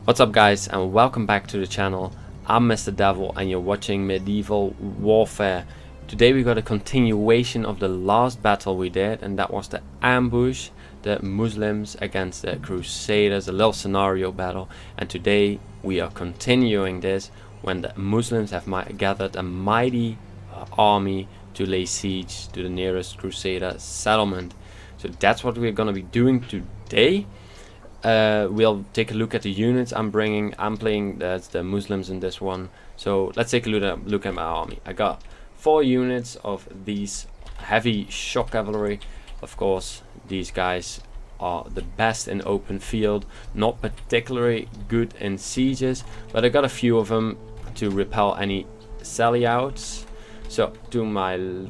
What's up guys, and welcome back to the channel. I'm Mr. Devil and you're watching Medieval Warfare. Today we got a continuation of the last battle we did, and that was the ambush, the Muslims against the Crusaders, a little scenario battle. And today we are continuing this when the Muslims have gathered a mighty army to lay siege to the nearest Crusader settlement. So that's what we're gonna be doing today. We'll take a look at the units I'm bringing. I'm playing the Muslims in this one. So let's take a look at my army. I got 4 units of these heavy shock cavalry. Of course, these guys are the best in open field, not particularly good in sieges, but I got a few of them to repel any sally outs. So to my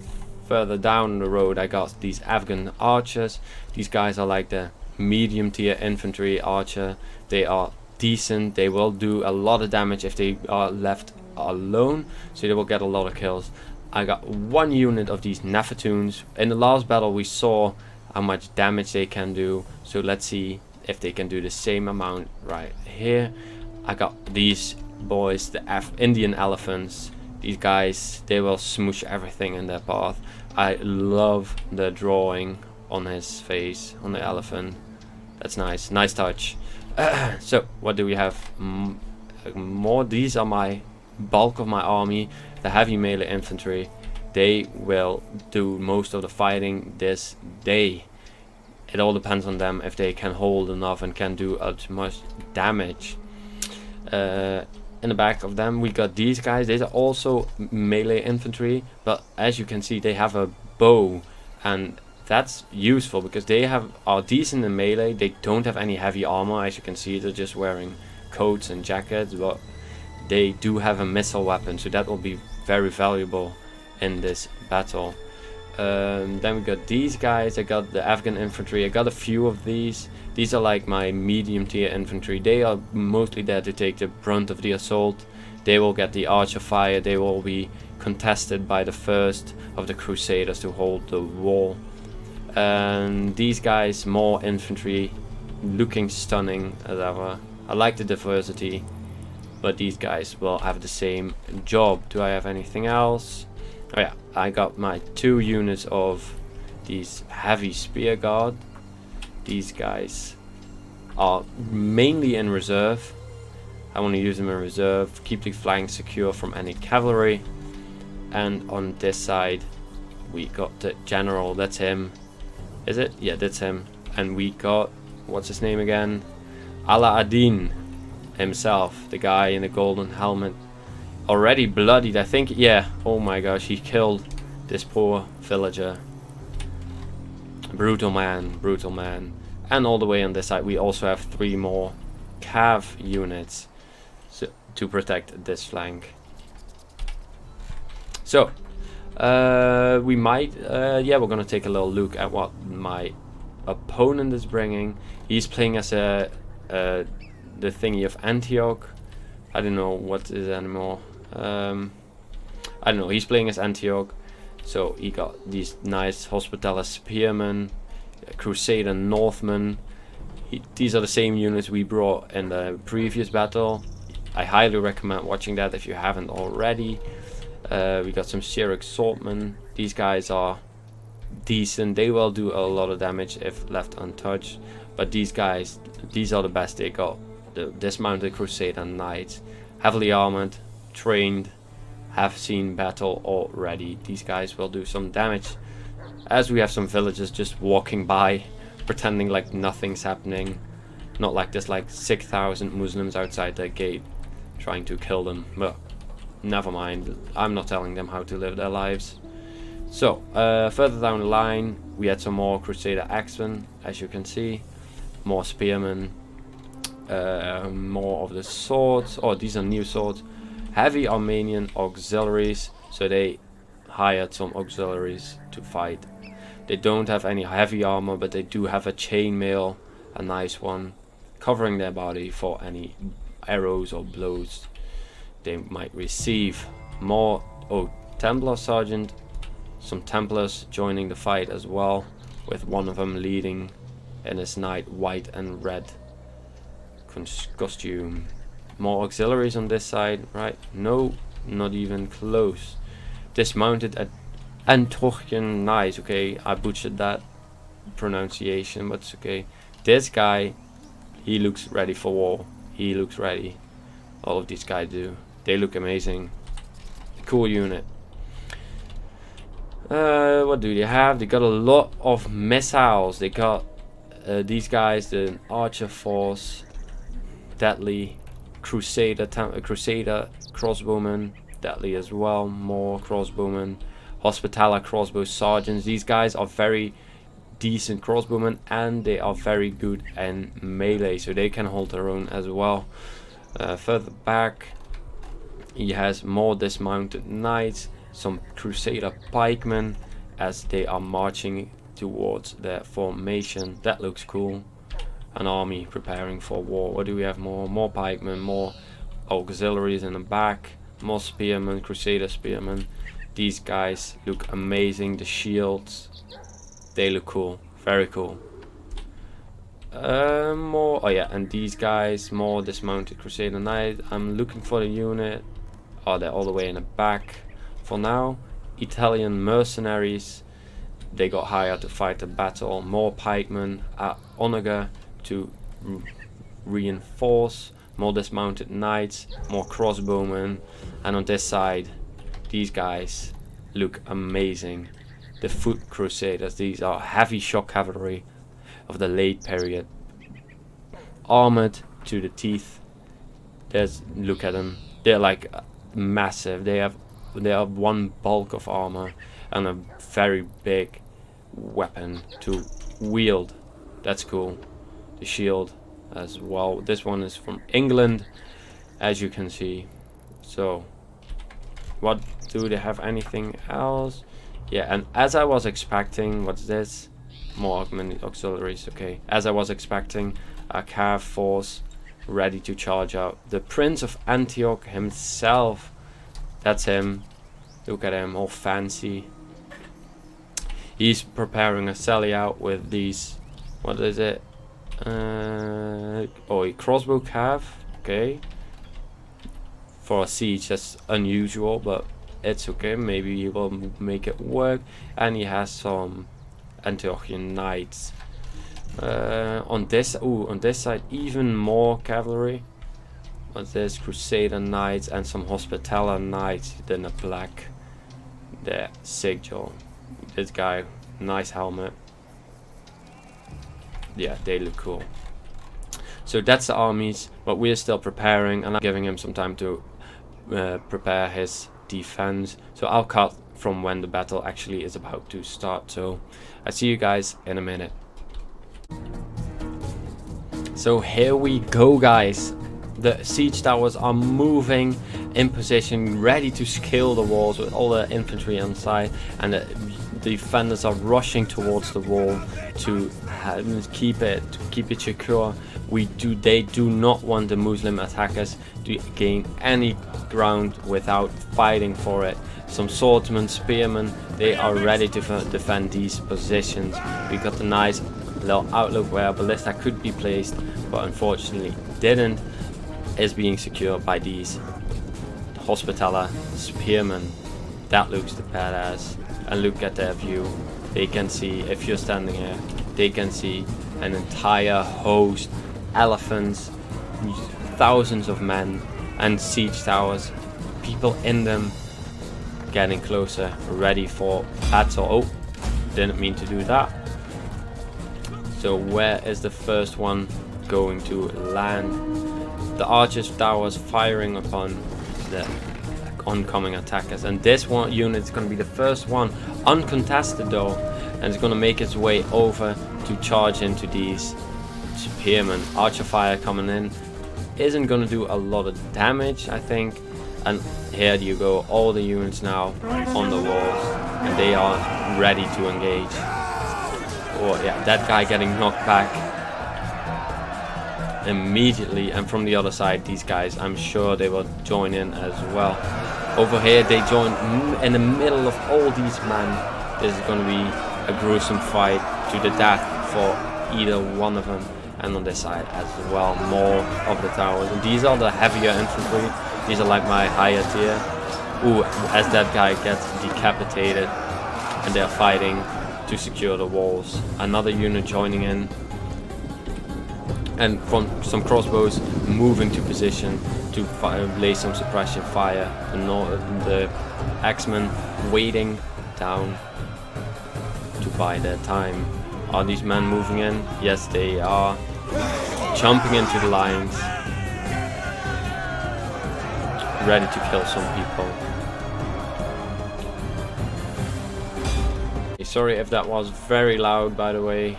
further down the road, I got these Afghan archers. These guys are like the medium tier infantry archer. They are decent. They will do a lot of damage if they are left alone, so they will get a lot of kills. I got 1 unit of these Nefatoons. In the last battle we saw how much damage they can do, so let's see if they can do the same amount right here. I got these boys, the Indian elephants. These guys, they will smoosh everything in their path. I love the drawing on his face, on the elephant. That's nice touch. So what do we have more? These are my bulk of my army, the heavy melee infantry. They will do most of the fighting this day. It all depends on them if they can hold enough and can do as much damage. In the back of them we got these guys. These are also melee infantry, but as you can see they have a bow, and that's useful because they are decent in melee. They don't have any heavy armor, as you can see. They're just wearing coats and jackets, but they do have a missile weapon, so that will be very valuable in this battle. Then we got these guys. I got the Afghan infantry. I got a few of these. These are like my medium tier infantry. They are mostly there to take the brunt of the assault. They will get the archer fire. They will be contested by the first of the Crusaders to hold the wall. And these guys, more infantry, looking stunning as ever. I like the diversity, but these guys will have the same job. Do I have anything else? Oh yeah, I got my 2 units of these heavy spear guard. These guys are mainly in reserve. I want to use them in reserve, keep the flanks secure from any cavalry. And on this side we got the general. That's him. Is it? Yeah, that's him. And we got, what's his name again? Ala-ad-Din himself, the guy in the golden helmet. Already bloodied, I think. Yeah, oh my gosh, he killed this poor villager. Brutal man, brutal man. And all the way on this side we also have 3 more cav units to protect this flank. So we might yeah, we're gonna take a little look at what my opponent is bringing. He's playing as the thingy of Antioch. I don't know what is anymore. I don't know. He's playing as Antioch, so he got these nice Hospitaller Spearmen, Crusader Northmen. These are the same units we brought in the previous battle. I highly recommend watching that if you haven't already. We got some Syriac Swordmen. These guys are decent. They will do a lot of damage if left untouched, but these guys, these are the best. They got the dismounted Crusader Knights, heavily armored, trained, have seen battle already. These guys will do some damage, as we have some villagers just walking by pretending like nothing's happening. Not like there's like 6,000 Muslims outside their gate trying to kill them, but never mind, I'm not telling them how to live their lives. So further down the line we had some more Crusader Axemen, as you can see, more spearmen, more of the swords. Oh, these are new swords. Heavy Armenian auxiliaries, so they hired some auxiliaries to fight. They don't have any heavy armor, but they do have a chainmail, a nice one, covering their body for any arrows or blows they might receive. More, oh, Templar Sergeant, some Templars joining the fight as well, with one of them leading in his knight white and red costume. More auxiliaries on this side, right? No, not even close. Dismounted at Antorchen. Nice. Okay, I butchered that pronunciation, but it's okay. This guy, he looks ready for war. He looks ready. All of these guys do. They look amazing. Cool unit. What do they have? They got a lot of missiles. They got these guys, the Archer Force, deadly, Crusader crossbowmen, deadly as well. More crossbowmen, Hospitaller crossbow sergeants. These guys are very decent crossbowmen, and they are very good in melee, so they can hold their own as well. Further back, he has more dismounted knights, some Crusader pikemen as they are marching towards their formation. That looks cool. An army preparing for war. What do we have more? More pikemen, more auxiliaries in the back, more spearmen, Crusader spearmen. These guys look amazing. The shields, they look cool, very cool. More, oh yeah, and these guys, more dismounted Crusader knights. I'm looking for the unit. Oh, they're all the way in the back. For now, Italian mercenaries. They got hired to fight the battle. More pikemen at Onega to reinforce. More dismounted knights, more crossbowmen, and on this side, these guys look amazing. The foot crusaders. These are heavy shock cavalry of the late period, armored to the teeth. Look at them. They're like massive. They have one bulk of armor and a very big weapon to wield. That's cool. The shield as well. This one is from England, as you can see. So what do they have? Anything else? Yeah, and as I was expecting, what's this? More augmented auxiliaries. Okay, as I was expecting, a cav force ready to charge out. The Prince of Antioch himself. That's him. Look at him, all fancy. He's preparing a sally out with these. What is it? Oh, a crossbow cav. Okay. For a siege, that's unusual, but it's okay. Maybe he will make it work. And he has some Antiochian knights. On this side, even more cavalry. What's this? Crusader knights and some Hospitaller knights. Then a black. The sigil. This guy, nice helmet. Yeah, they look cool. So that's the armies, but we're still preparing, and I'm giving him some time to prepare his defense. So I'll cut from when the battle actually is about to start. So I see you guys in a minute. So here we go, guys. The siege towers are moving in position, ready to scale the walls with all the infantry on side, and the defenders are rushing towards the wall to keep it secure. They do not want the Muslim attackers to gain any ground without fighting for it. Some swordsmen, spearmen, they are ready to defend these positions. We got a nice little outlook where a ballista could be placed, but unfortunately didn't. Is being secured by these Hospitaller spearmen. That looks the badass. And look at their view. They can see, if you're standing here, they can see an entire host, elephants, thousands of men, and siege towers, people in them, getting closer, ready for battle. Oh, didn't mean to do that. So where is the first one going to land? The archers towers firing upon the oncoming attackers, and this one unit is going to be the first one, uncontested though, and it's going to make its way over to charge into these spearmen. Archer fire coming in isn't going to do a lot of damage, I think, and here you go, all the units now on the walls, and they are ready to engage. Oh yeah, that guy getting knocked back immediately, and from the other side, these guys, I'm sure they will join in as well. Over here, they join in the middle of all these men. This is going to be a gruesome fight to the death for either one of them, and on this side as well more of the towers. And these are the heavier infantry. These are like my higher tier. Ooh, as that guy gets decapitated, and they're fighting to secure the walls. Another unit joining in, and from some crossbows moving to position to lay some suppression fire. The Axemen waiting down to buy their time. Are these men moving in? Yes, they are. Jumping into the lines, ready to kill some people. Sorry if that was very loud, by the way.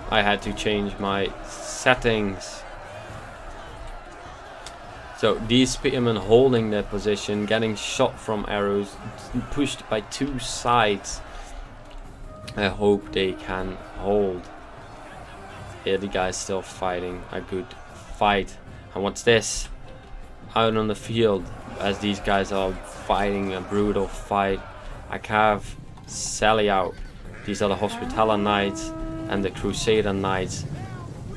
I had to change my settings. So these spearmen holding their position, getting shot from arrows, pushed by two sides. I hope they can hold. Here the guy's still fighting a good fight. And what's this? Out on the field, as these guys are fighting a brutal fight, I have Sally out. These are the Hospitaller Knights and the Crusader Knights,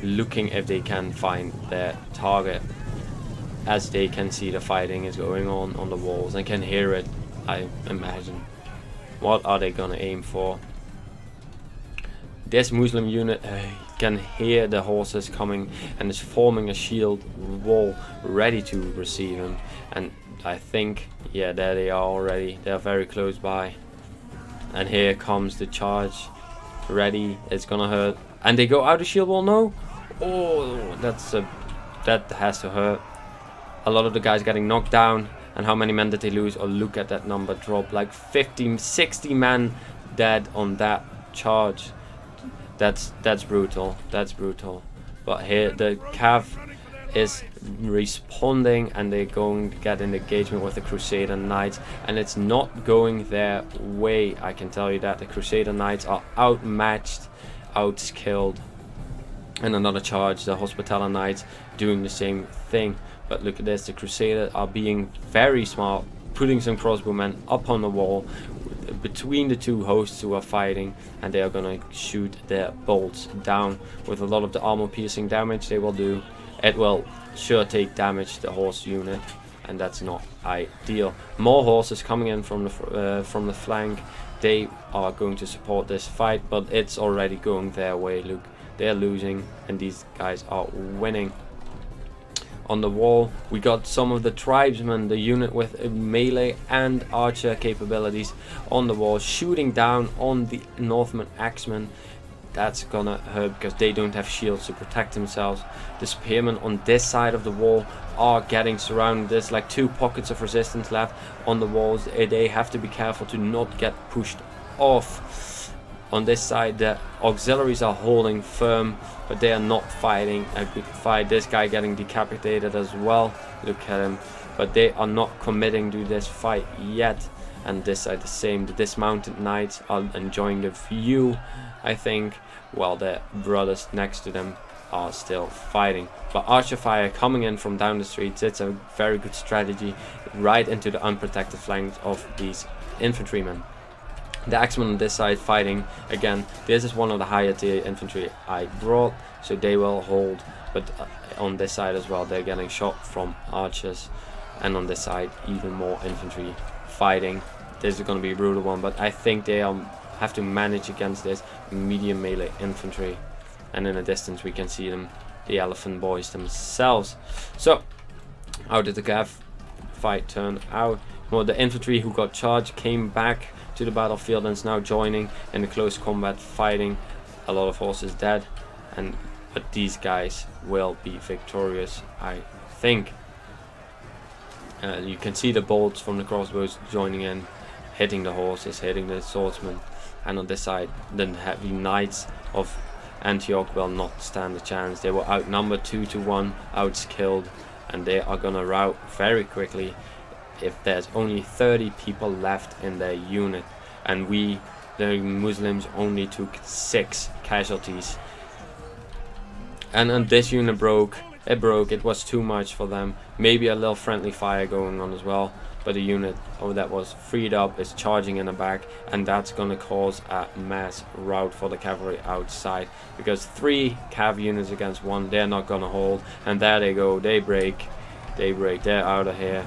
looking if they can find their target, as they can see the fighting is going on the walls and can hear it, I imagine. What are they gonna aim for? This Muslim unit can hear the horses coming and is forming a shield wall ready to receive him. And I think, yeah, there they are already. They're very close by. And here comes the charge. Ready, it's gonna hurt. And they go out of shield wall, no? Oh, that has to hurt. A lot of the guys getting knocked down. And how many men did they lose? Oh, look at that number drop. Like 50, 60 men dead on that charge. That's brutal. That's brutal. But here the Cav is responding, and they're going to get an engagement with the Crusader Knights, and it's not going their way. I can tell you that the Crusader Knights are outmatched, outskilled. And another charge, the Hospitaller Knights doing the same thing. But look at this, the Crusaders are being very smart, putting some crossbowmen up on the wall between the two hosts who are fighting, and they are gonna shoot their bolts down with a lot of the armor piercing damage they will do. It will sure take damage, the horse unit, and that's not ideal. More horses coming in from the flank. They are going to support this fight, but it's already going their way. Look, they're losing and these guys are winning. On the wall we got some of the tribesmen, the unit with melee and archer capabilities on the wall, shooting down on the Northman Axemen. That's gonna hurt because they don't have shields to protect themselves. The spearmen on this side of the wall are getting surrounded. There's like two pockets of resistance left on the walls. They have to be careful to not get pushed off. On this side the auxiliaries are holding firm, but they are not fighting a good fight. This guy getting decapitated as well, look at him, but they are not committing to this fight yet. And this side the same, the dismounted knights are enjoying the view, I think, while their brothers next to them are still fighting. But archer fire coming in from down the streets, it's a very good strategy, right into the unprotected flanks of these infantrymen. The Axemen on this side fighting again. This is one of the higher tier infantry I brought, so they will hold. But on this side as well, they're getting shot from archers, and on this side even more infantry fighting. This is going to be a brutal one, but I think they have to manage against this medium melee infantry. And in the distance we can see them, the elephant boys themselves. So how did the Cav fight turn out? Well, the infantry who got charged came back to the battlefield and is now joining in the close combat fighting. A lot of horses dead, but these guys will be victorious, I think. You can see the bolts from the crossbows joining in, hitting the horses, hitting the swordsmen. And on this side the heavy knights of Antioch will not stand a chance. They were outnumbered 2-1, outskilled, and they are gonna rout very quickly if there's only 30 people left in their unit, and the Muslims only took 6 casualties. And this unit broke. It was too much for them. Maybe a little friendly fire going on as well, but the unit that was freed up is charging in the back, and that's gonna cause a mass rout for the cavalry outside, because 3 cav units against 1, they're not gonna hold. And there they go, they break, they're out of here.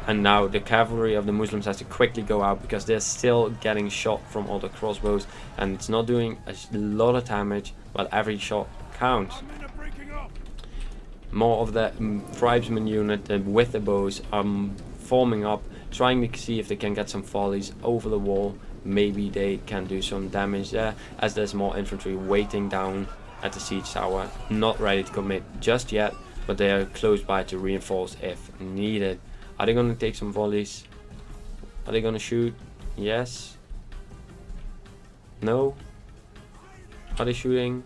And now the cavalry of the Muslims has to quickly go out, because they're still getting shot from all the crossbows, and it's not doing a lot of damage, but every shot counts. More of the tribesman unit with the bows are forming up, trying to see if they can get some volleys over the wall. Maybe they can do some damage there, as there's more infantry waiting down at the siege tower, not ready to commit just yet, but they are close by to reinforce if needed. Are they going to take some volleys? Are they going to shoot? Yes. No. Are they shooting?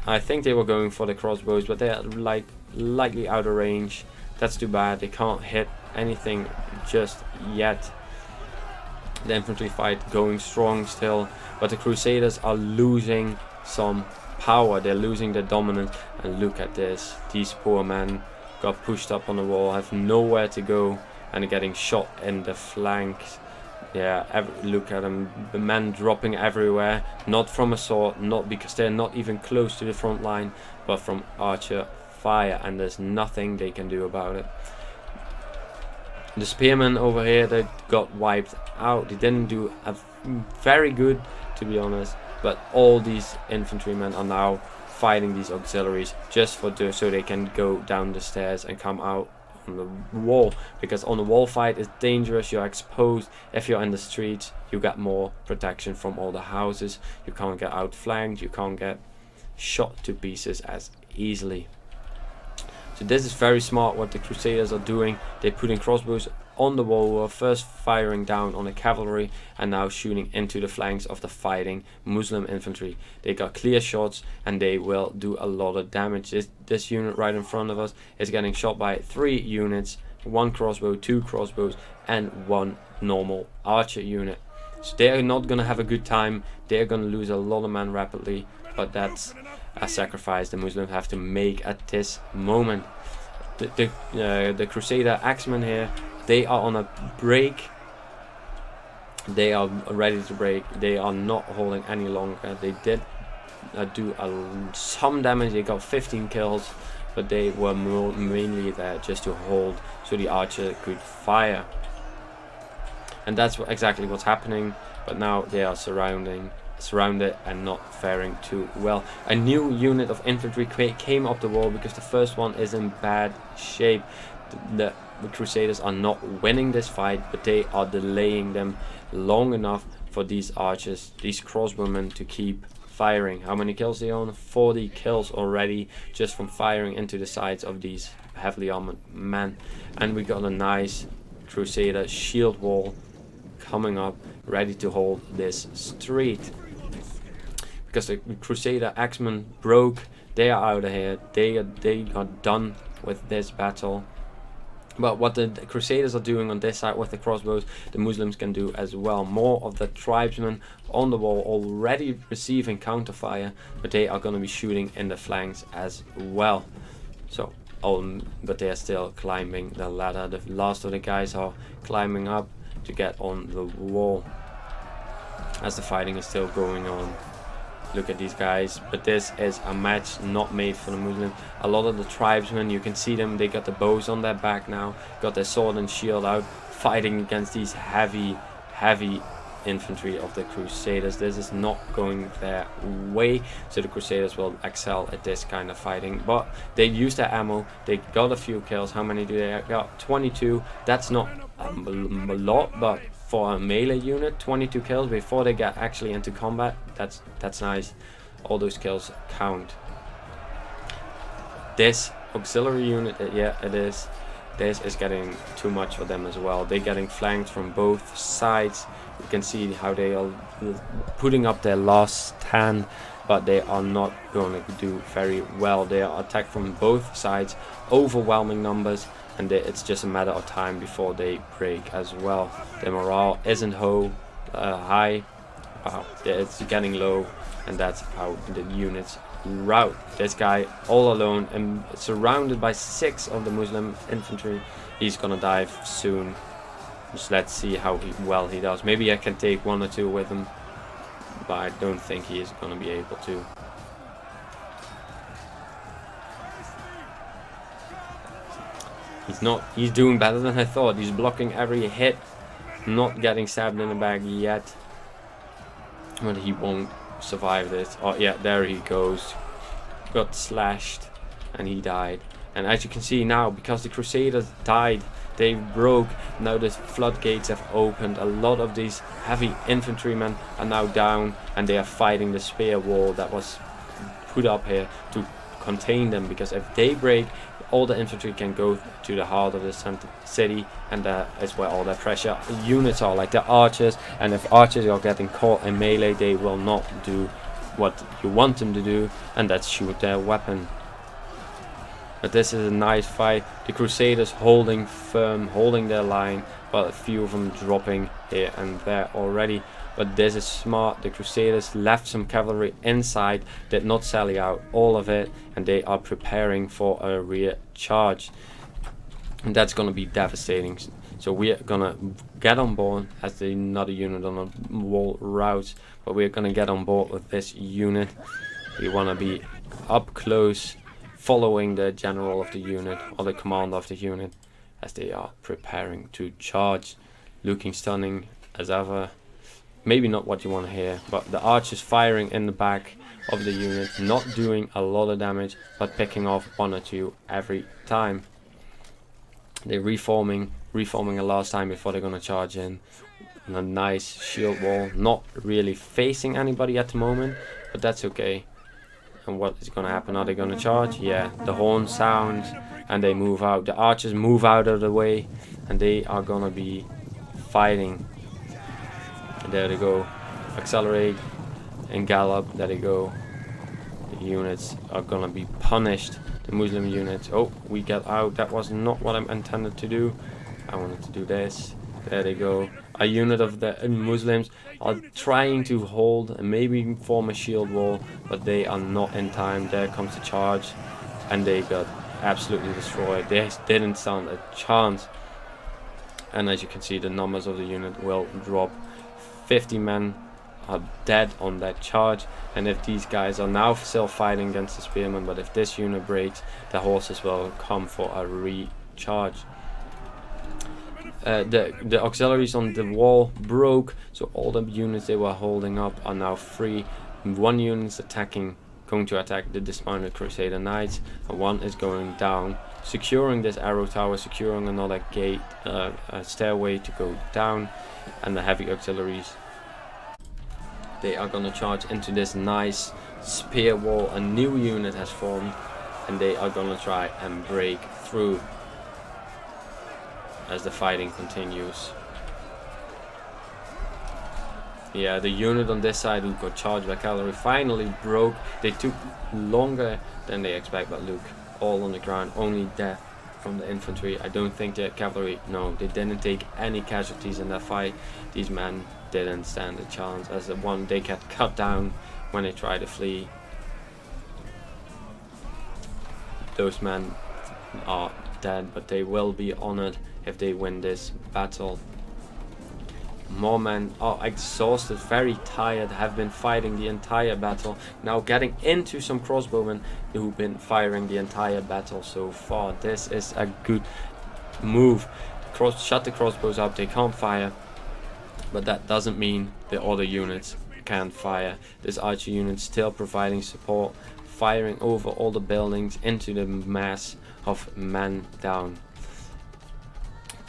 I think they were going for the crossbows, but they're like lightly out of range. That's too bad. They can't hit anything just yet. The infantry fight going strong still, but the Crusaders are losing some power. They're losing their dominance. And look at this. These poor men got pushed up on the wall, have nowhere to go, and are getting shot in the flanks. Yeah, look at them, the men dropping everywhere, not from a sword, not because they're not even close to the front line, but from archer fire, and there's nothing they can do about it. The spearmen over here, they got wiped out. They didn't do a very good, to be honest, but all these infantrymen are now fighting these auxiliaries just so they can go down the stairs and come out on the wall, because on the wall fight is dangerous. You're exposed. If you're in the streets, you got more protection from all the houses. You can't get outflanked, you can't get shot to pieces as easily. So this is very smart what the Crusaders are doing. They're putting crossbows on the wall, were first firing down on the cavalry and now shooting into the flanks of the fighting Muslim infantry. They got clear shots and they will do a lot of damage. This unit right in front of us is getting shot by 3 units, 1 crossbow, 2 crossbows and 1 normal archer unit. So they're not gonna have a good time. They're gonna lose a lot of men rapidly, but that's a sacrifice the Muslims have to make at this moment. The Crusader axemen here, they are on a break. They are ready to break. They are not holding any longer. They did do some damage. They got 15 kills, but they were mainly there just to hold so the archer could fire. And that's exactly what's happening. But now they are surrounded and not faring too well. A new unit of infantry came up the wall because the first one is in bad shape. The Crusaders are not winning this fight, but they are delaying them long enough for these archers, these crossbowmen, to keep firing. How many kills they own? 40 kills already just from firing into the sides of these heavily armored men. And we got a nice Crusader shield wall coming up, ready to hold this street. Because the Crusader axemen broke, they are out of here. They are done with this battle. But what the Crusaders are doing on this side with the crossbows, the Muslims can do as well. More of the tribesmen on the wall already receiving counterfire, but they are going to be shooting in the flanks as well. So, but they are still climbing the ladder. The last of the guys are climbing up to get on the wall as the fighting is still going on. Look at these guys, but this is a match not made for the Muslims. A lot of the tribesmen, you can see them, they got the bows on their back now, got their sword and shield out, fighting against these heavy infantry of the Crusaders. This is not going their way, so the Crusaders will excel at this kind of fighting. But they used their ammo, they got a few kills. How many do they got? 22. That's not a lot, but for a melee unit, 22 kills before they get actually into combat, that's nice. All those kills count. This auxiliary unit, yeah, it is. This is getting too much for them as well. They're getting flanked from both sides. You can see how they are putting up their last stand, but they are not going to do very well. They are attacked from both sides, overwhelming numbers, and it's just a matter of time before they break as well. The morale isn't high, it's getting low, and that's how the units rout this guy all alone and surrounded by 6 of the Muslim infantry. He's gonna die soon. Just let's see how well he does. Maybe I can take 1 or 2 with him, but I don't think he is gonna be able to. He's doing better than I thought. He's blocking every hit, not getting stabbed in the back yet. But he won't survive this. Oh yeah, there he goes. Got slashed and he died. And as you can see now, because the Crusaders died, they broke. Now the floodgates have opened. A lot of these heavy infantrymen are now down, and they are fighting the spear wall that was put up here to contain them, because if they break, all the infantry can go to the heart of the city, and that is where all their pressure units are, like the archers. And if archers are getting caught in melee, they will not do what you want them to do, and that's shoot their weapon. But this is a nice fight. The Crusaders holding firm, holding their line, but a few of them dropping here and there already. But this is smart. The Crusaders left some cavalry inside, did not sally out all of it, and they are preparing for a rear charge. And that's going to be devastating. So we are going to get on board as another unit on a wall route, but we're going to get on board with this unit. We want to be up close, following the general of the unit, or the commander of the unit, as they are preparing to charge. Looking stunning as ever. Maybe not what you want to hear, but the archers firing in the back of the unit, not doing a lot of damage, but picking off 1 or 2 every time. They're reforming a last time before they're gonna charge in. And a nice shield wall, not really facing anybody at the moment, but that's okay. And what is gonna happen? Are they gonna charge? Yeah, the horn sounds and they move out. The archers move out of the way, and they are gonna be fighting. There they go. Accelerate and gallop. There they go. The units are gonna be punished. The Muslim units. Oh, we get out. That was not what I intended to do. I wanted to do this. There they go. A unit of the Muslims are trying to hold and maybe form a shield wall, but they are not in time. There comes the charge, and they got absolutely destroyed. They didn't stand a chance. And as you can see, the numbers of the unit will drop. 50 men are dead on that charge, and if these guys are now still fighting against the spearmen, but if this unit breaks, the horses will come for a recharge. The auxiliaries on the wall broke, so all the units they were holding up are now free. 1 unit is going to attack the dismounted Crusader Knights, and 1 is going down, securing this arrow tower, securing another gate, a stairway to go down. And the heavy auxiliaries, they are gonna charge into this nice spear wall. A new unit has formed, and they are gonna try and break through as the fighting continues. Yeah, the unit on this side who got charged by cavalry finally broke. They took longer than they expect, but look, all on the ground, only death from the infantry. I don't think the cavalry, no, they didn't take any casualties in that fight. These men didn't stand a chance, as the one they get cut down when they try to flee. Those men are dead, but they will be honored if they win this battle. More men are exhausted, very tired, have been fighting the entire battle. Now getting into some crossbowmen who've been firing the entire battle so far. This is a good move. Shut the crossbows up, they can't fire. But that doesn't mean the other units can't fire. This archer unit still providing support, firing over all the buildings into the mass of men down.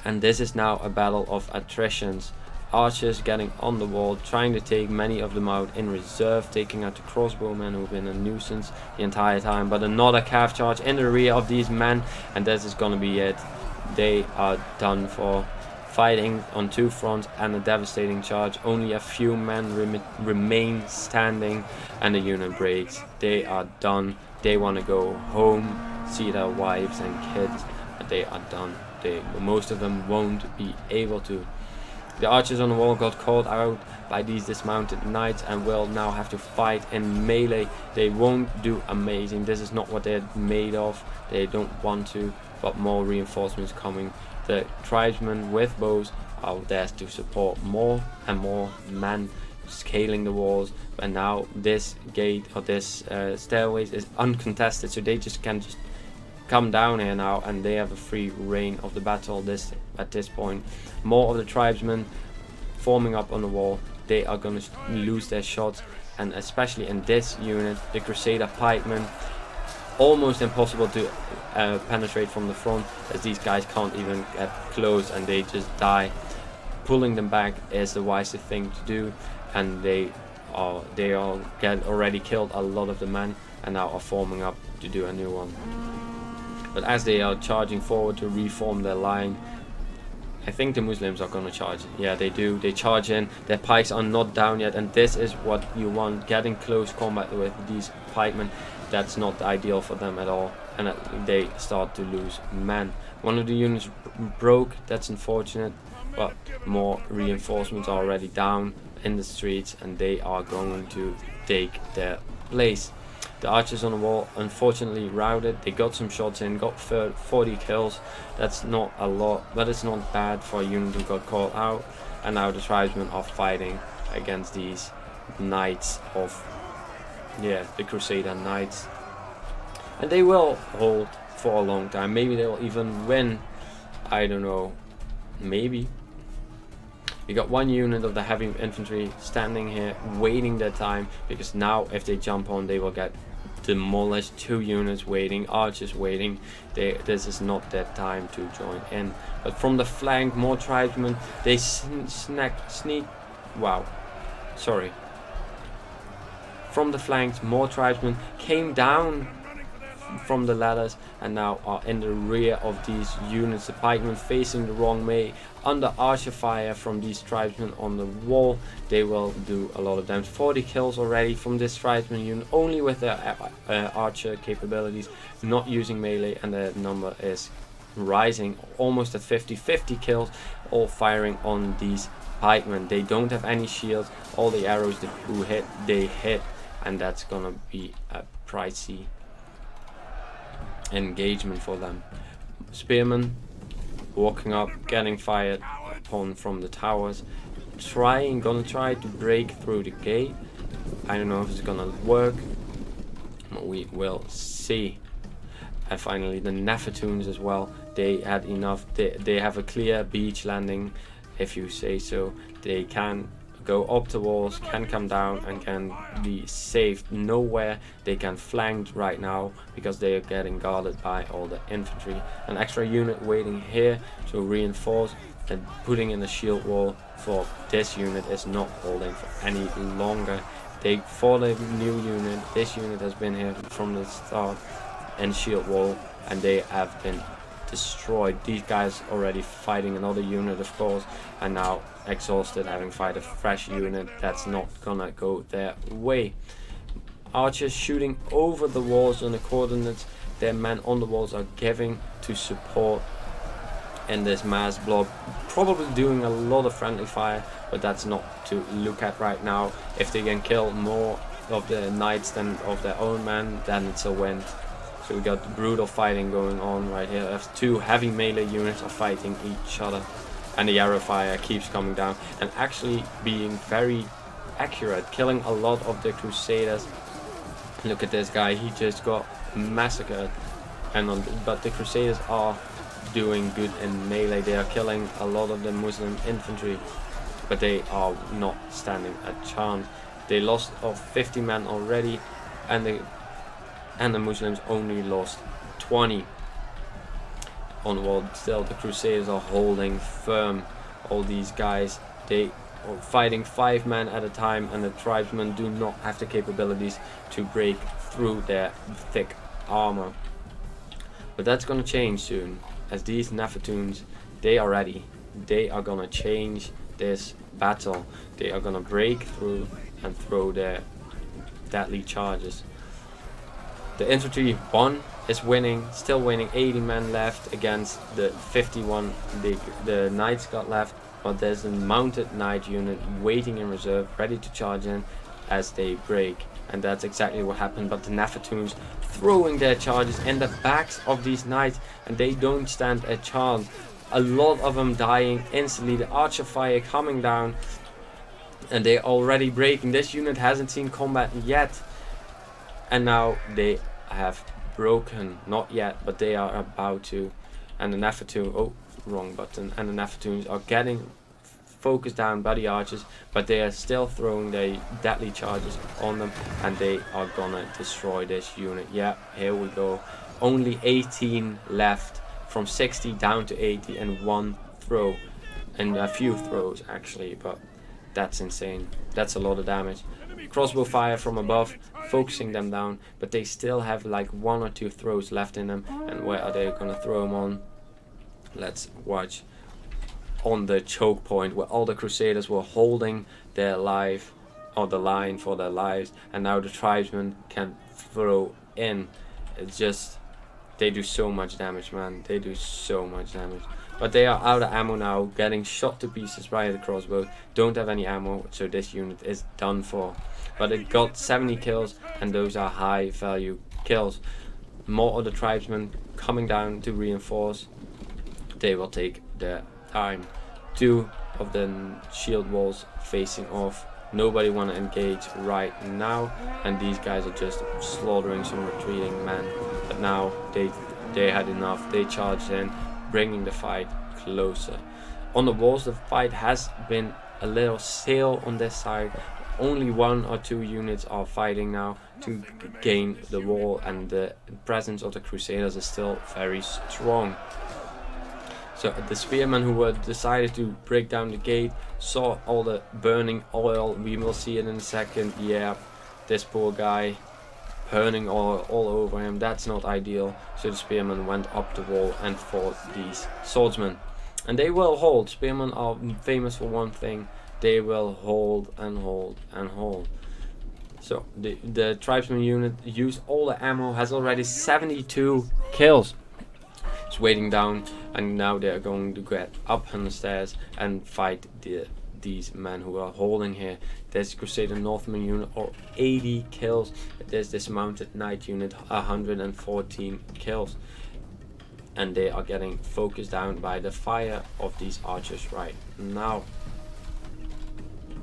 And this is now a battle of attritions. Archers getting on the wall, trying to take many of them out in reserve, taking out the crossbowmen who've been a nuisance the entire time. But another cav charge in the rear of these men, and this is gonna be it. They are done for. Fighting on 2 fronts and a devastating charge. Only a few men remain standing, and the unit breaks. They are done. They want to go home, see their wives and kids, but they are done. Most of them won't be able to. The archers on the wall got caught out by these dismounted knights and will now have to fight in melee. They won't do amazing. This is not what they're made of. They don't want to, but more reinforcements coming. The tribesmen with bows are there to support more and more men scaling the walls. And now this gate or this stairways is uncontested, so they can just come down here now, and they have a free reign of the battle at this point. More of the tribesmen forming up on the wall. They are going to lose their shots, and especially in this unit, the Crusader pikemen, almost impossible to penetrate from the front, as these guys can't even get close and they just die. Pulling them back is the wisest thing to do, and they already killed a lot of the men and now are forming up to do a new one. But as they are charging forward to reform their line, I think the Muslims are going to charge. Yeah, they do. They charge in. Their pikes are not down yet, and this is what you want. Getting close combat with these pikemen, that's not ideal for them at all, and they start to lose men. One of the units broke. That's unfortunate, but more reinforcements are already down in the streets, and they are going to take their place. The archers on the wall unfortunately routed. They got some shots in, got 40 kills. That's not a lot, but it's not bad for a unit who got caught out. And now the tribesmen are fighting against these knights of, the Crusader knights. And they will hold for a long time. Maybe they'll even win. I don't know. Maybe. You got one unit of the heavy infantry standing here waiting their time, because now if they jump on they will get demolished. Two units waiting, archers waiting. This is not their time to join in. But from the flank, more tribesmen, they from the flanks, more tribesmen came down from the ladders and now are in the rear of these units. The pikemen facing the wrong way, under archer fire from these tribesmen on the wall. They will do a lot of damage. 40 kills already from this tribesman unit, only with their archer capabilities, not using melee, and the number is rising almost at 50 kills, all firing on these pikemen. They don't have any shields. All the arrows they hit, and that's gonna be a pricey engagement for them. Spearmen walking up, getting fired upon from the towers, gonna try to break through the gate. I don't know if it's gonna work, but we will see. And finally the Nefertunes as well. They had enough. They have a clear beach landing, if you say so. They can go up the walls, can come down, and can be saved. Nowhere they can flank right now because they are getting guarded by all the infantry. An extra unit waiting here to reinforce, and putting in a shield wall for this unit is not holding for any longer. They fought a new unit. This unit has been here from the start and shield wall, and they have been destroyed. These guys already fighting another unit, of course, and now exhausted, having fight a fresh unit. That's not gonna go their way. Archers shooting over the walls on the coordinates their men on the walls are giving to support in this mass blob, probably doing a lot of friendly fire, but that's not to look at right now. If they can kill more of the knights than of their own men, then it's a win. So we got brutal fighting going on right here. There's two heavy melee units are fighting each other, and the arrow fire keeps coming down and actually being very accurate, killing a lot of the Crusaders. Look at this guy, he just got massacred. But the Crusaders are doing good in melee. They are killing a lot of the Muslim infantry, but they are not standing a chance. They lost 50 men already, and the Muslims only lost 20 on the wall. Still, the Crusaders are holding firm. All these guys, they are fighting 5 men at a time, and the tribesmen do not have the capabilities to break through their thick armor. But that's gonna change soon, as these Nefertunes, they are ready. They are gonna change this battle. They are gonna break through and throw their deadly charges. The infantry 1 is winning, still winning. 80 men left against the 51 the knights got left. but there's a mounted knight unit waiting in reserve, ready to charge in as they break. And that's exactly what happened. But the Nefatoons throwing their charges in the backs of these knights, and they don't stand a chance. A lot of them dying instantly. The archer fire coming down, and they're already breaking. This unit hasn't seen combat yet, and now they have broken. Not yet, but they are about to. And the Nefatoon, oh, wrong button. And the Nefatoons are getting focused down by the archers, but they are still throwing their deadly charges on them, and they are gonna destroy this unit. Yeah, here we go. Only 18 left, from 60 down to 80, and one throw, and a few throws actually, but that's insane. That's a lot of damage. Crossbow fire from above, focusing them down, but they still have like 1 or 2 throws left in them. And where are they gonna throw them on? Let's watch. On the choke point, where all the Crusaders were holding their life, or the line for their lives, and now the tribesmen can throw in. It's just, they do so much damage, man. They do so much damage. But they are out of ammo now, getting shot to pieces by the crossbow. Don't have any ammo, so this unit is done for. But it got 70 kills, and those are high value kills. More of the tribesmen coming down to reinforce. They will take their time. 2 of the shield walls facing off. Nobody want to engage right now, and these guys are just slaughtering some retreating men. But now they had enough. They charged in, bringing the fight closer. On the walls, the fight has been a little stale on this side. Only 1 or 2 units are fighting now to gain the wall, and the presence of the Crusaders is still very strong. So the spearmen who were decided to break down the gate saw all the burning oil. We will see it in a second. Yeah, this poor guy, burning oil all over him. That's not ideal. So the spearmen went up the wall and fought these swordsmen. And they will hold. Spearmen are famous for one thing. They will hold and hold and hold. So the tribesman unit used all the ammo, has already 72 kills. It's waiting down, and now they're going to get up on the stairs and fight these men who are holding here. There's Crusader Northman unit, or 80 kills. There's this mounted knight unit, 114 kills. And they are getting focused down by the fire of these archers right now.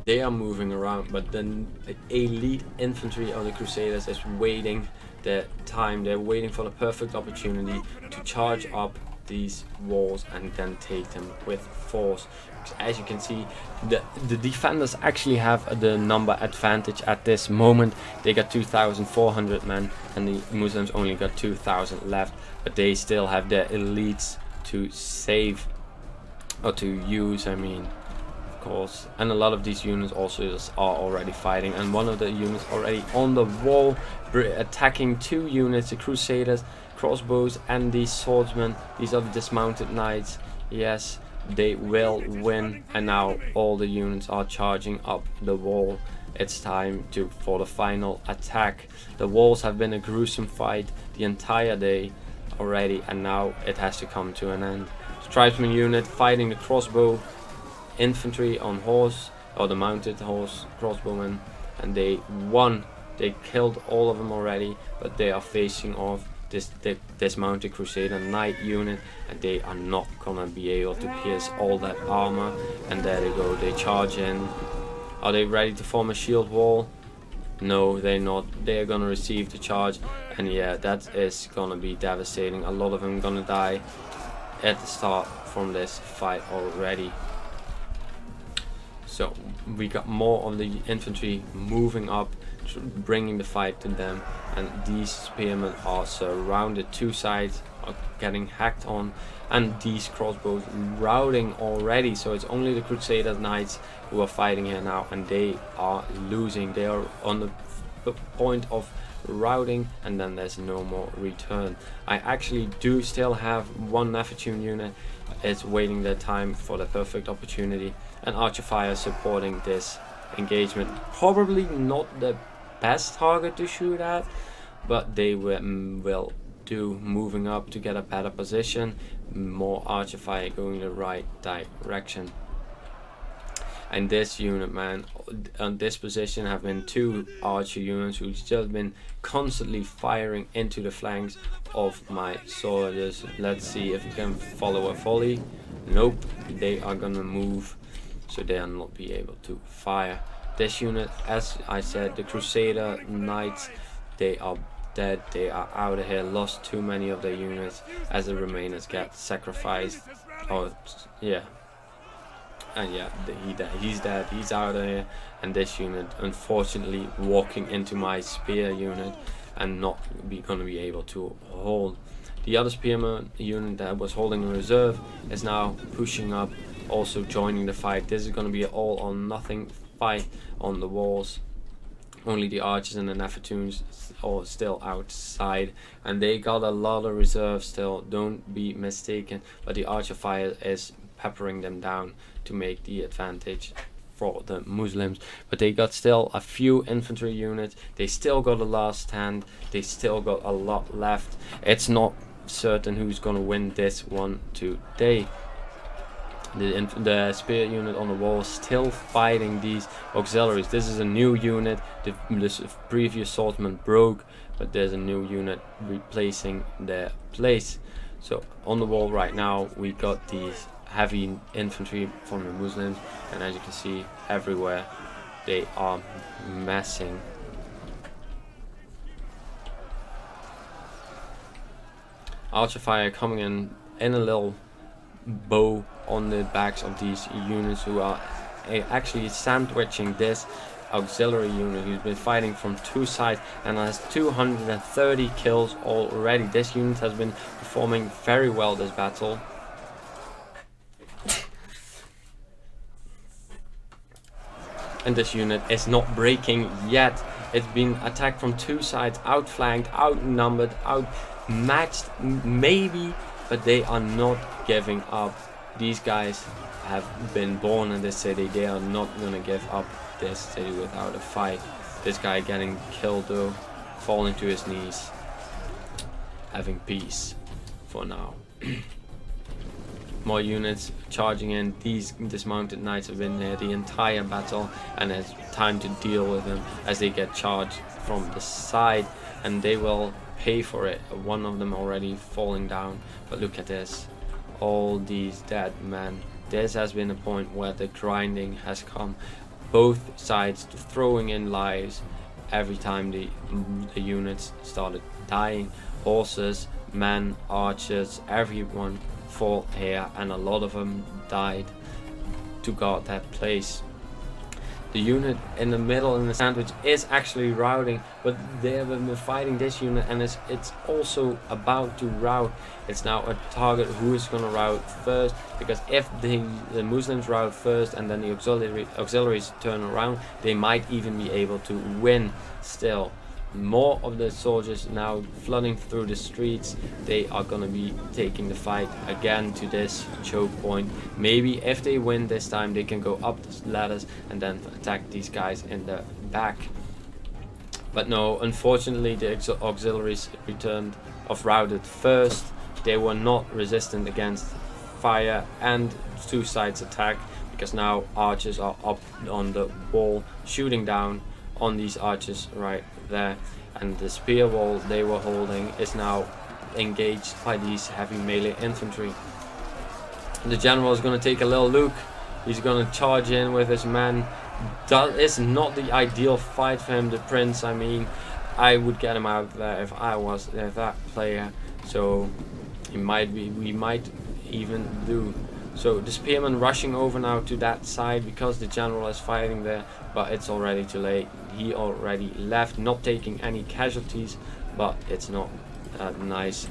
They are moving around, but the elite infantry of the Crusaders is waiting their time. They're waiting for the perfect opportunity to charge up these walls and then take them with force. Because as you can see, the defenders actually have the number advantage at this moment. They got 2,400 men, and the Muslims only got 2,000 left, but they still have their elites to save, or to use, I mean, of course. And a lot of these units also are already fighting, and one of the units already on the wall attacking 2 units, the Crusaders, crossbows, and these swordsmen. These are the dismounted knights. Yes, they will win, and now all the units are charging up the wall. It's time for the final attack. The walls have been a gruesome fight the entire day already, and now it has to come to an end. The tribesman unit fighting the crossbow infantry on horse, or the mounted horse crossbowmen, and they won. They killed all of them already, but they are facing off this mounted Crusader knight unit, and they are not gonna be able to pierce all that armor. And there they go, they charge in. Are they ready to form a shield wall? No, they're not. They're gonna receive the charge, and yeah, that is gonna be devastating. A lot of them gonna die at the start from this fight already. So we got more of the infantry moving up, bringing the fight to them, and these spearmen are surrounded. 2 sides are getting hacked on, and these crossbows routing already. So it's only the Crusader knights who are fighting here now, and they are losing. They are on the point of routing, and then there's no more return. I actually do still have 1 Nefatoon unit. It's waiting their time for the perfect opportunity, and archer fire supporting this engagement. Probably not the best target to shoot at, but they will do, moving up to get a better position. More archer fire going the right direction. And this unit, man, on this position have been 2 archer units who've just been constantly firing into the flanks of my soldiers. Let's see if we can follow a volley. Nope, they are gonna move, so they are not be able to fire. This unit, as I said, the Crusader Knights, they are dead, they are out of here, lost too many of their units as the remainers get sacrificed. Oh yeah, and yeah, he's dead, he's out of here. And this unit unfortunately walking into my spear unit and not gonna be able to hold. The other spearman unit that was holding a reserve is now pushing up, also joining the fight. This is gonna be an all or nothing fight on the walls. Only the archers and the Nefertunes are still outside, and they got a lot of reserves still, don't be mistaken, but the archer fire is peppering them down to make the advantage for the Muslims. But they got still a few infantry units, they still got a last stand, they still got a lot left. It's not certain who's gonna win this one today. The spear unit on the wall still fighting these auxiliaries. This is a new unit. The previous swordsman broke, but there's a new unit replacing their place. So on the wall right now we got these heavy infantry from the Muslims, and as you can see everywhere they are messing. Archer fire coming in a little bow on the backs of these units, who are actually sandwiching this auxiliary unit who's been fighting from 2 sides and has 230 kills already. This unit has been performing very well this battle. And this unit is not breaking yet. It's been attacked from 2 sides, outflanked, outnumbered, outmatched maybe, but they are not giving up. These guys have been born in this city. They are not gonna give up this city without a fight. This guy getting killed though, falling to his knees, having peace for now. More units charging in. These dismounted knights have been there the entire battle, and it's time to deal with them as they get charged from the side, and they will pay for it. One of them already falling down, but look at this, all these dead men. This has been a point where the grinding has come, both sides throwing in lives every time the units started dying. Horses, men, archers, everyone fought here, and a lot of them died to guard that place. The unit in the middle in the sandwich is actually routing, but they have been fighting this unit, and it's also about to rout. It's now a target who is going to rout first, because if the Muslims rout first and then the auxiliaries turn around, they might even be able to win still. More of the soldiers now flooding through the streets. They are going to be taking the fight again to this choke point. Maybe if they win this time, they can go up the ladders and then attack these guys in the back. But no, unfortunately the auxiliaries routed first. They were not resistant against fire and 2 sides attack, because now archers are up on the wall shooting down on these archers right there, and the spear wall they were holding is now engaged by these heavy melee infantry. The general is going to take a little look. He's going to charge in with his men. That is not the ideal fight for him, the prince. I mean, I would get him out there if I was that player, so we might even do. So the spearman rushing over now to that side because the general is fighting there, but it's already too late. He already left, not taking any casualties, but it's not a nice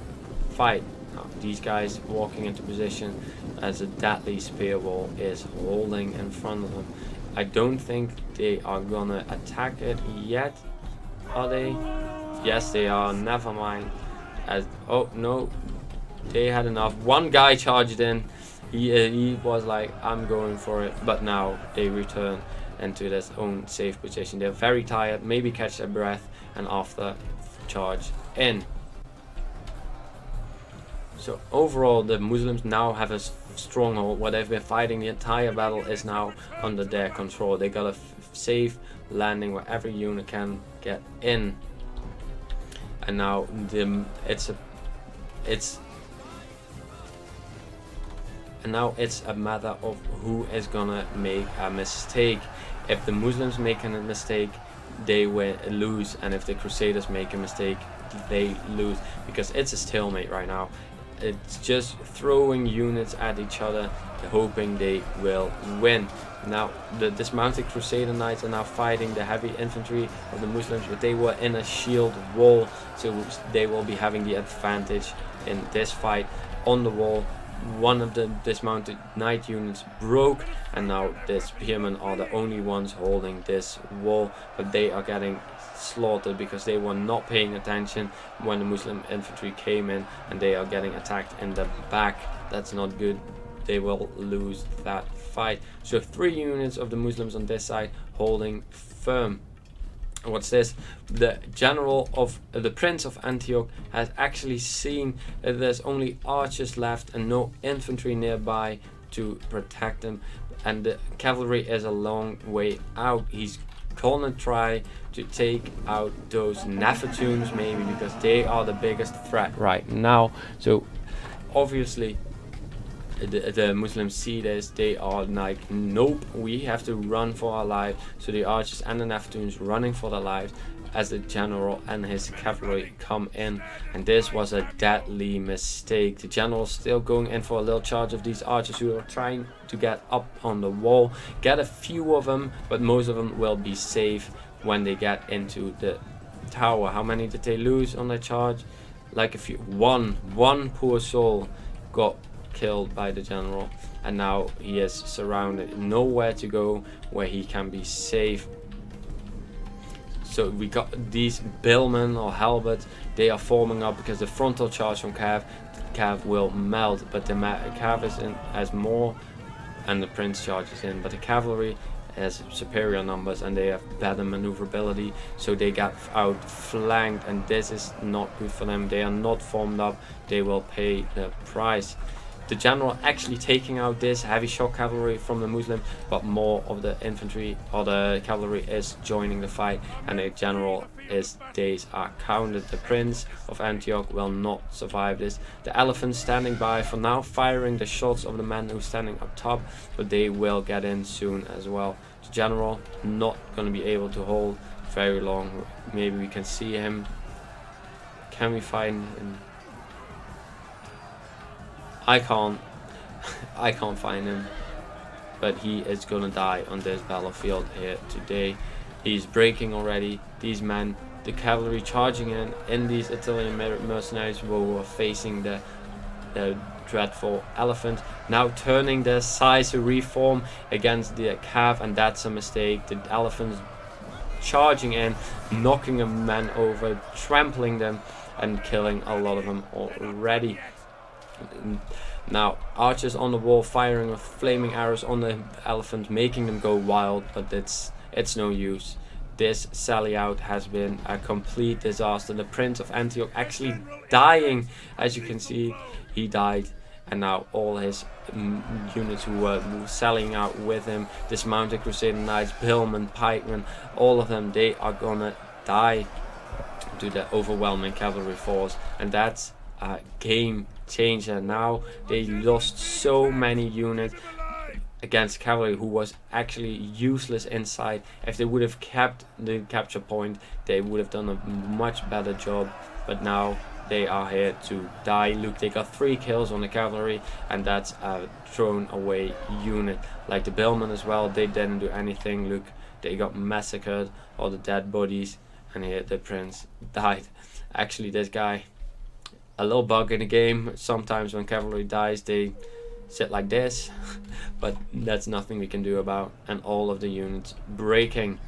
fight. Now, these guys walking into position as a deadly spear wall is holding in front of them. I don't think they are gonna attack it yet, are they? Yes, they are. Never mind. Oh no, they had enough. One guy charged in. He was like, I'm going for it, but now they return into their own safe position. They're very tired, maybe catch their breath, and after charge in. So overall, the Muslims now have a stronghold. What they've been fighting the entire battle is now under their control. They got a safe landing where every unit can get in. And now it's a matter of who is gonna make a mistake. If the Muslims make a mistake, they lose, and if the Crusaders make a mistake, they lose, because it's a stalemate right now. It's just throwing units at each other, hoping they will win. Now the dismounted Crusader Knights are now fighting the heavy infantry of the Muslims, but they were in a shield wall, so they will be having the advantage in this fight. On the wall, one of the dismounted knight units broke, and now the spearmen are the only ones holding this wall, but they are getting slaughtered because they were not paying attention when the Muslim infantry came in, and they are getting attacked in the back. That's not good. They will lose that fight. So 3 units of the Muslims on this side holding firm. What's this? The general of the Prince of Antioch has actually seen that there's only archers left and no infantry nearby to protect them, and the cavalry is a long way out. He's gonna try to take out those Nefertunes maybe, because they are the biggest threat right now. So obviously the Muslims see this, they are like, nope, we have to run for our lives. So the archers and the Nefertunes running for their lives as the general and his cavalry come in, and this was a deadly mistake. The general still going in for a little charge of these archers who are trying to get up on the wall, get a few of them, but most of them will be safe when they get into the tower. How many did they lose on their charge? Like a few. One poor soul got killed by the general, and now he is surrounded, nowhere to go where he can be safe. So we got these billmen or halberds, they are forming up because the frontal charge from Cav will melt, but the Cav is in as more, and the Prince charges in, but the cavalry has superior numbers and they have better maneuverability, so they got outflanked, and this is not good for them. They are not formed up, they will pay the price. The general actually taking out this heavy shock cavalry from the Muslim, but more of the infantry or the cavalry is joining the fight, and the general, his days are counted. The Prince of Antioch will not survive this. The elephants standing by for now, firing the shots of the men who are standing up top, but they will get in soon as well. The general not going to be able to hold very long. Maybe we can see him. Can we find him? I can't find him, but he is gonna die on this battlefield here today. He's breaking already. These men, the cavalry charging in these Italian mercenaries who were facing the dreadful elephant, now turning their sides to reform against the Cav, and that's a mistake. The elephants charging in, knocking a man over, trampling them, and killing a lot of them already. Now archers on the wall firing with flaming arrows on the elephant, making them go wild, but it's no use. This sally out has been a complete disaster. The Prince of Antioch actually dying, as you can see, he died, and now all his units who were selling out with him, dismounted Crusader Knights, billmen, pikemen, all of them, they are gonna die to the overwhelming cavalry force, and that's a game changer. Now they lost so many units against cavalry who was actually useless inside. If they would have kept the capture point, they would have done a much better job, but now they are here to die. Look, they got 3 kills on the cavalry, and that's a thrown away unit. Like the billmen as well, they didn't do anything. Look, they got massacred, all the dead bodies, and here the prince died. Actually, this guy, a little bug in the game, sometimes when cavalry dies they sit like this, but that's nothing we can do about. And all of the units breaking.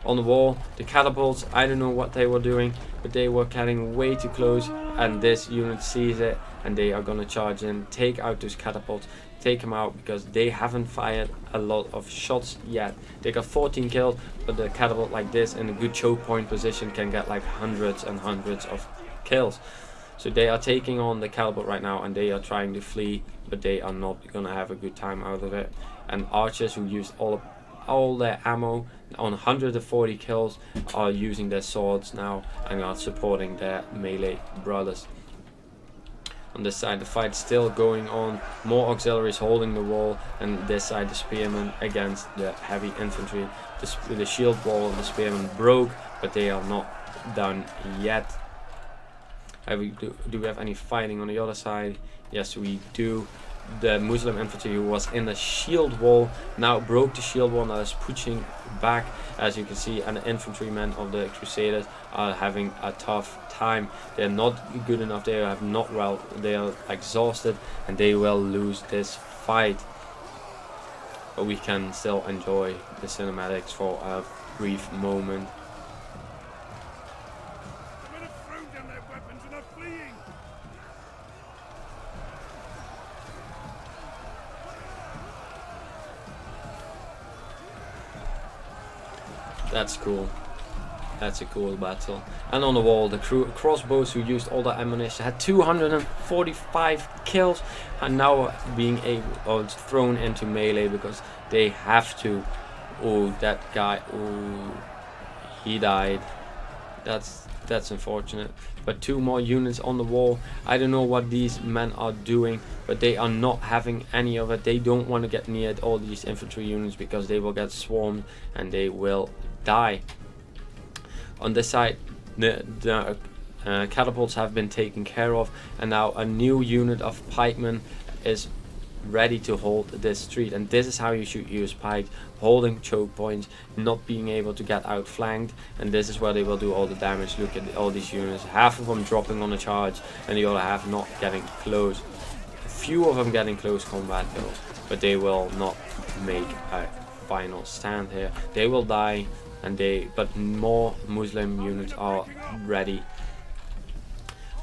On the wall, the catapults, I don't know what they were doing, but they were getting way too close, and this unit sees it, and they are gonna charge in, take out those catapults, take them out, because they haven't fired a lot of shots yet. They got 14 kills, but the catapult like this in a good choke point position can get like hundreds and hundreds of kills. So they are taking on the catapult right now, and they are trying to flee, but they are not gonna have a good time out of it. And archers who used all their ammo on 140 kills are using their swords now and are supporting their melee brothers. On this side the fight still going on, more auxiliaries holding the wall, and this side the spearmen against the heavy infantry. The shield wall and the spearmen broke, but they are not done yet. Do we have any fighting on the other side? Yes, we do. The Muslim infantry who was in the shield wall now broke the shield wall, now is pushing back, as you can see, and the infantrymen of the Crusaders are having a tough time. They're not good enough, they are exhausted, and they will lose this fight. But we can still enjoy the cinematics for a brief moment. That's cool. That's a cool battle. And on the wall, the crossbows who used all the ammunition had 245 kills, and now being thrown into melee because they have to. Oh, that guy. Oh, he died. That's unfortunate. But 2 more units on the wall. I don't know what these men are doing, but they are not having any of it. They don't want to get near all these infantry units because they will get swarmed and they will die. On this side, the catapults have been taken care of, and now a new unit of pikemen is ready to hold this street. And this is how you should use pikes: holding choke points, not being able to get outflanked, and this is where they will do all the damage. Look at all these units, half of them dropping on a charge and the other half not getting close. A few of them getting close combat kills, but they will not make a final stand here. They will die, and but more Muslim units are ready.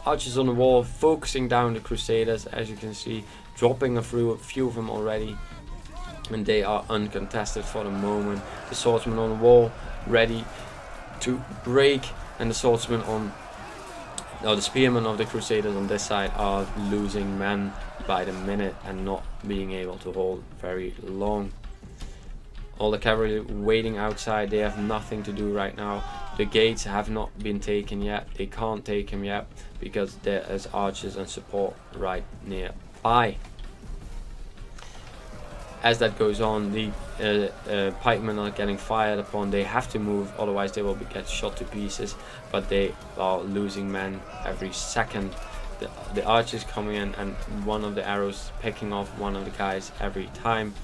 Archers on the wall focusing down the Crusaders, as you can see, dropping a few of them already, and they are uncontested for the moment. The swordsmen on the wall ready to break, and the spearmen of the Crusaders on this side are losing men by the minute and not being able to hold very long. All the cavalry waiting outside, they have nothing to do right now. The gates have not been taken yet, they can't take them yet because there is archers and support right nearby. As that goes on, the pikemen are getting fired upon. They have to move, otherwise they will get shot to pieces, but they are losing men every second. The archers coming in, and one of the arrows picking off one of the guys every time.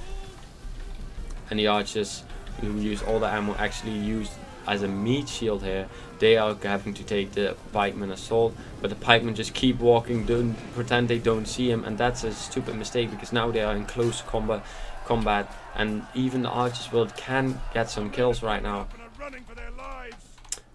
And the archers who use all the ammo actually used as a meat shield here. They are having to take the pikemen assault, but the pikemen just keep walking, don't pretend they don't see him, and that's a stupid mistake because now they are in close combat, and even the archers can get some kills right now.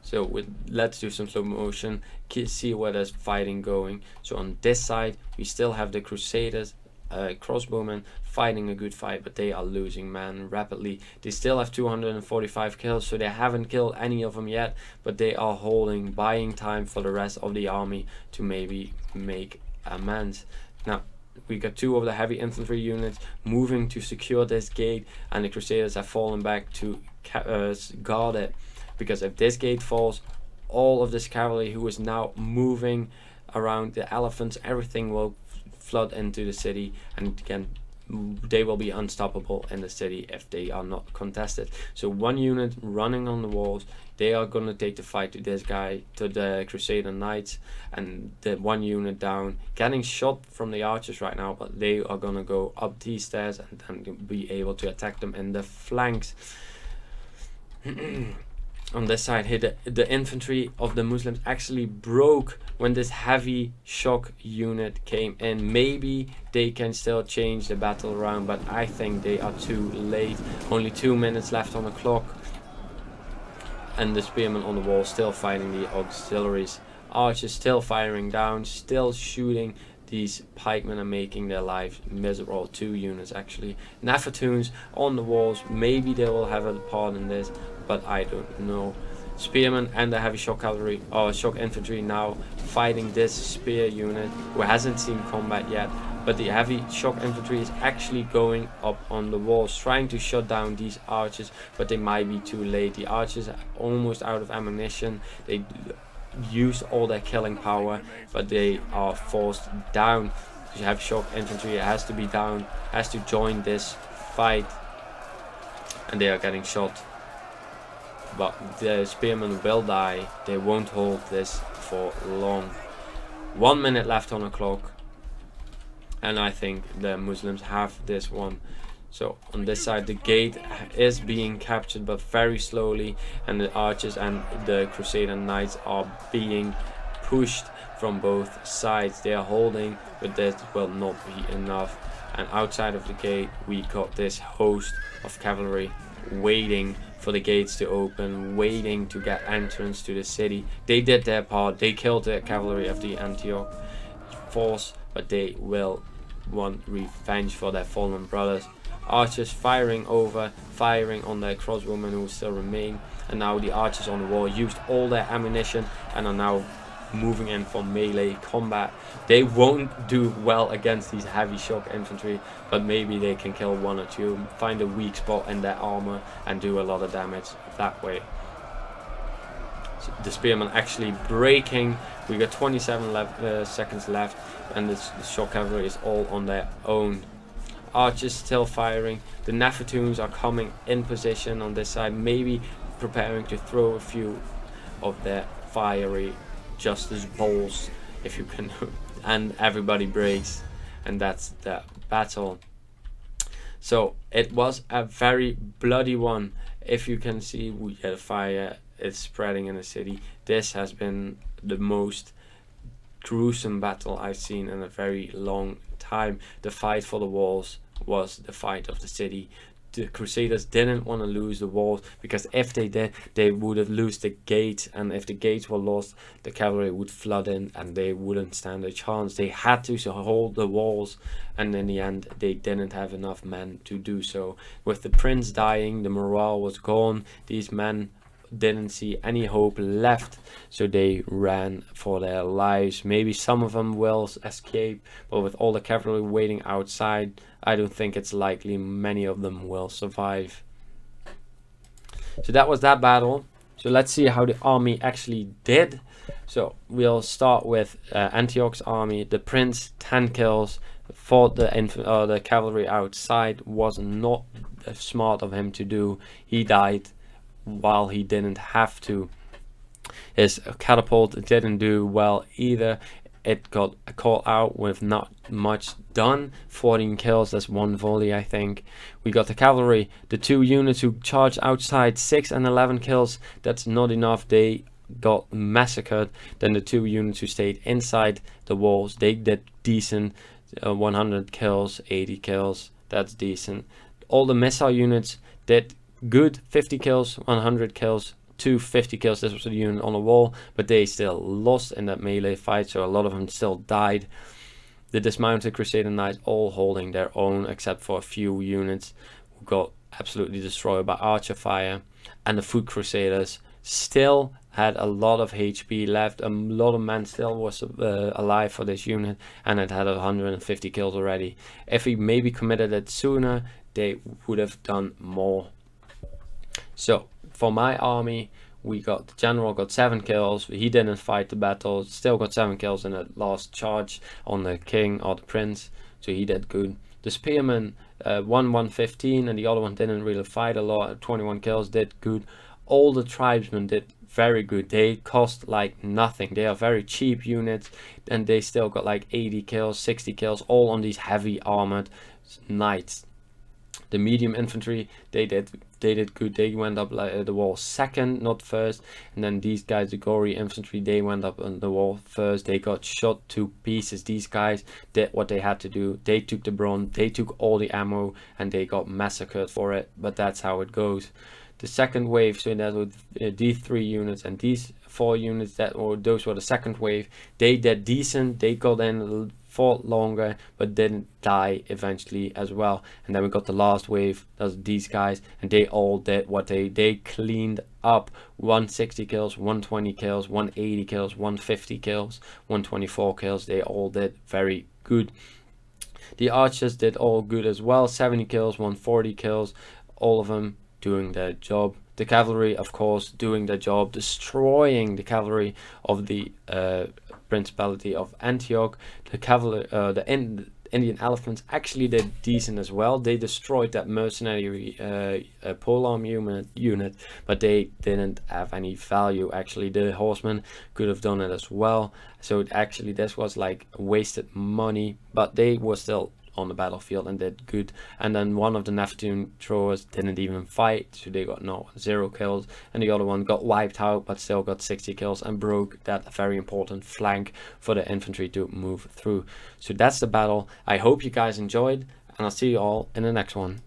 So let's do some slow motion, see where there's fighting going. So on this side we still have the Crusaders, crossbowmen fighting a good fight, but they are losing men rapidly. They still have 245 kills, so they haven't killed any of them yet, but they are holding, buying time for the rest of the army to maybe make amends. Now we got 2 of the heavy infantry units moving to secure this gate, and the Crusaders have fallen back to guard it, because if this gate falls, all of this cavalry who is now moving around, the elephants, everything will flood into the city, and again they will be unstoppable in the city if they are not contested. So 1 unit running on the walls, they are going to take the fight to this guy, to the Crusader Knights, and the 1 unit down, getting shot from the archers right now, but they are going to go up these stairs and then be able to attack them in the flanks. On this side here, the infantry of the Muslims actually broke when this heavy shock unit came in. Maybe they can still change the battle around, but I think they are too late. Only 2 minutes left on the clock, and the spearmen on the wall still fighting the auxiliaries. Archers still firing down, still shooting these pikemen and making their lives miserable. 2 units actually. Nafatoons on the walls, maybe they will have a part in this, but I don't know. Spearmen and the heavy shock cavalry or shock infantry now fighting this spear unit who hasn't seen combat yet. But the heavy shock infantry is actually going up on the walls, trying to shut down these archers, but they might be too late. The archers are almost out of ammunition. They use all their killing power, but they are forced down. You have shock infantry, it has to be down, has to join this fight, and they are getting shot. But the spearmen will die. They won't hold this for long. 1 minute left on the clock, and I think the Muslims have this one. So on this side the gate is being captured, but very slowly, and the archers and the Crusader knights are being pushed from both sides. They are holding, but that will not be enough. And outside of the gate we got this host of cavalry waiting for the gates to open, waiting to get entrance to the city. They did their part. They killed the cavalry of the Antioch force, but they will want revenge for their fallen brothers. Archers firing on their crossbowmen who still remain, and now the archers on the wall used all their ammunition and are now moving in for melee combat. They won't do well against these heavy shock infantry, but maybe they can kill one or two, find a weak spot in their armor and do a lot of damage that way. So the spearmen actually breaking. We got 27 seconds left, and the shock cavalry is all on their own. Archers still firing. The Nefertunes are coming in position on this side, maybe preparing to throw a few of their fiery justice balls, if you can, and everybody breaks, and that's the battle. So it was a very bloody one. If you can see, we had fire, it's spreading in the city. This has been the most gruesome battle I've seen in a very long time. The fight for the walls was the fight of the city. The Crusaders didn't want to lose the walls, because if they did, they would have lost the gates, and if the gates were lost, the cavalry would flood in and they wouldn't stand a chance. They had to hold the walls, and in the end they didn't have enough men to do so. With the prince dying, the morale was gone. These men didn't see any hope left, so they ran for their lives. Maybe some of them will escape, but with all the cavalry waiting outside, I don't think it's likely many of them will survive. So that was that battle. So let's see how the army actually did. So we'll start with Antioch's army. The prince, 10 kills, fought the cavalry outside. Was not smart of him to do. He died while he didn't have to. His catapult didn't do well either. It got caught out with not much done. 14 kills, that's one volley, I think. We got the cavalry, the 2 units who charged outside, 6 and 11 kills. That's not enough. They got massacred. Then the 2 units who stayed inside the walls, they did decent. 100 kills, 80 kills, that's decent. All the missile units did good, 50 kills, 100 kills, 250 kills. This was the unit on the wall, but they still lost in that melee fight, so a lot of them still died. The dismounted Crusader Knights all holding their own, except for a few units who got absolutely destroyed by archer fire. And the Foot Crusaders still had a lot of HP left. A lot of men still was alive for this unit, and it had 150 kills already. If he maybe committed it sooner, they would have done more. So for my army, we got the general got 7 kills. He didn't fight the battle, still got 7 kills in the last charge on the king or the prince, so he did good. The spearmen won 115, and the other one didn't really fight a lot. 21 kills, did good. All the tribesmen did very good. They cost like nothing. They are very cheap units, and they still got like 80 kills, 60 kills, all on these heavy armored knights. The medium infantry, they did good. They went up like the wall second, not first. And then these guys, the gory infantry, they went up on the wall first. They got shot to pieces. These guys did what they had to do. They took the bronze, they took all the ammo, and they got massacred for it. But that's how it goes. The second wave, so that was these 3 units and these 4 units, those were the second wave. They did decent. They got in fought longer but didn't die eventually as well. And then we got the last wave, that's these guys, and they all did what they cleaned up. 160 kills, 120 kills, 180 kills, 150 kills, 124 kills. They all did very good. The archers did all good as well, 70 kills, 140 kills, all of them doing their job. The cavalry, of course, doing their job, destroying the cavalry of the Principality of Antioch. The cavalry, Indian elephants actually did decent as well. They destroyed that mercenary polearm unit, but they didn't have any value. Actually, the horsemen could have done it as well. So actually, this was like wasted money, but they were still on the battlefield and did good. And then one of the Neptune throwers didn't even fight, so they got 0 kills, and the other one got wiped out but still got 60 kills and broke that very important flank for the infantry to move through. So that's the battle. I hope you guys enjoyed, and I'll see you all in the next one.